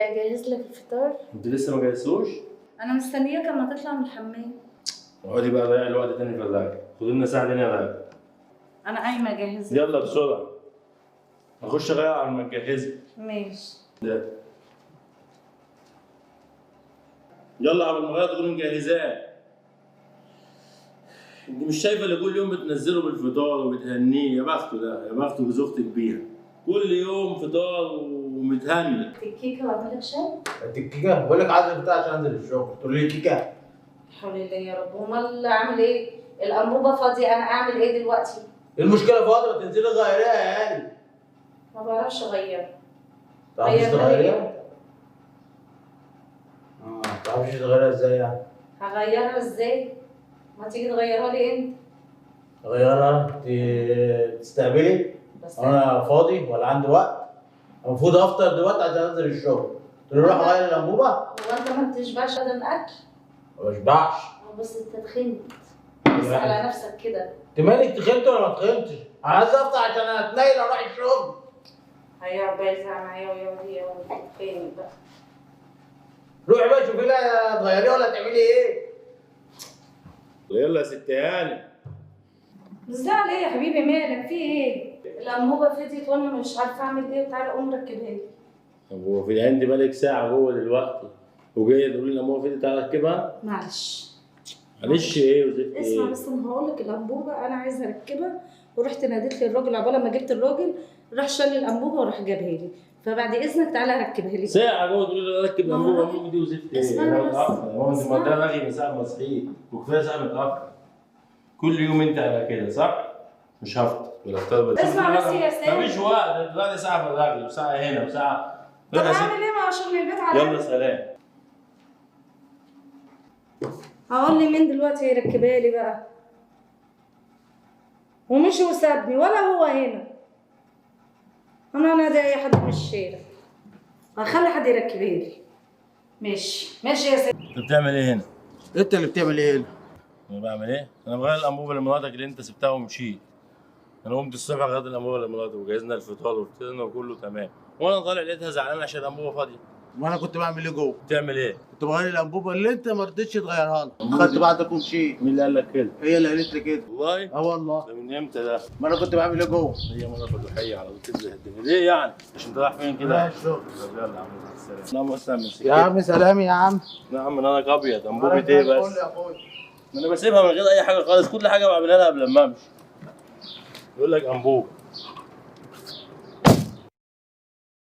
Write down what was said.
اجهز لك الفطار. انت لسه ما جهزتوش؟ انا مستنياك اما تطلع من الحمام. اقعدي بقى ضيع الوقت تاني في الرجل، خدوا لنا ساعه تانيه رجل. انا قايمه اجهز. يلا بسرعه. اخش اغير على ما تجهزي. ماشي. ده يلا قبل ما اغير تكوني مجهزاه. انت مش شايفه اللي كل يوم بتنزله بالفطار وبتهنيه؟ يا بخته ده، يا بخته بزوجتك بيها. كل يوم فطار ومتهني. الكيكه واعمل لك شاي. الكيكه بقول لك عايز البتاع عشان انزل الشغل، تقول لي كيكه. حول الله يا رب. امال اعمل ايه؟ الانبوبه فاضيه، انا اعمل ايه دلوقتي؟ المشكله فاضيه، ما تنزلي غيريها يا هاني. ما بعرفش اغيرها. تعرفيش غيرها تغيريها؟ تعرفيش تغيرها ازاي يعني؟ هغيرها ازاي؟ ما تيجي تغيرها لي انت. اغيرها تستقبلي؟ بس انا فاضي ولا عندي وقت؟ المفروض افطر دلوقتي عشان انزل الشغل. تقول لي روح غير الانبوبه؟ هو انت ما بتشبعش بدل اكل؟ ما بشبعش. بس انت تخنت. بس على نفسك كده. انت مالك تخنت ولا ما تخنتش؟ عايز افطر عشان اتنيل اروح الشغل. هيقعد بقى يزعق معايا ويقعد هي وتتخانق بقى. روحي بقى شوفي لها تغيريها ولا تعملي ايه؟ يلا يا ست هاني. بتزعل ايه يا حبيبي؟ مالك؟ في ايه؟ الانبوبه فضيت وانا مش عارفه اعمل ايه، وتعالى قوم ركبها لي. طب هو في الهند بالك ساعه جوه دلوقتي وجايه تقولي لي الانبوبه فين؟ تعالى اركبها. معلش. معلش ايه وزفت اسمع ايه؟ بس، انا هقول لك الانبوبه انا عايزه اركبها، ورحت ناديت للراجل. عقبال ما جبت الراجل راح شال لي الانبوبه وراح جابها لي، فبعد اذنك تعالى ركبها لي. ساعه جوه تقولي لي اركب الانبوبه دي وزفت ايه؟ اسمعني بس. هو انت مقدره رغي من ساعه ما صحيت وكفايه ساعه متاخر. كل يوم انت على كده صح؟ مش هفطر ولا افطر بس. اسمع بس يا سامي. مفيش وقت دلوقتي، ساعه في الرجل وساعه هنا وساعه. طب اعمل ايه؟ ما هو شغل البيت على يلا سلام. هقول لي مين دلوقتي يركبها لي بقى؟ ومشي وسابني ولا هو هنا. انا نادي اي حد من الشارع، هخلي حد يركبها لي. ماشي ماشي يا سيدي. انت بتعمل ايه هنا؟ انت اللي بتعمل ايه هنا؟ انا بعمل ايه؟ انا بغير الانبوبه لمراتك اللي انت سبتها ومشيت. انا قمت الصبح غيرت الانبوبه لمراتك وجهزنا الفطار وفطرنا وكله تمام، وانا طالع لقيتها زعلانه عشان الانبوبه فاضيه. وانا كنت بعمل ايه جوه؟ بتعمل ايه؟ كنت بغير الانبوبه اللي انت ما رضيتش تغيرها لي. خدت بعضك ومشيت. مين اللي قال لك كده؟ هي اللي قالت لي كده. والله؟ اه والله. ده من امتى ده؟ ما انا كنت بعمل ايه جوه؟ هي مره فضحيه على طول تنزل الدنيا، ليه يعني؟ مش انت رايح فين كده؟ رايح الشغل. طب يلا يا عم مع السلامه. نعم استنى يا عم سلام يا عم. نعم انا ابيض، انبوبه ايه بس؟ قول لي يا اخويا. ما انا بسيبها من غير اي حاجه خالص، كل حاجه بعملها لها قبل ما امشي. يقول لك انبوبه.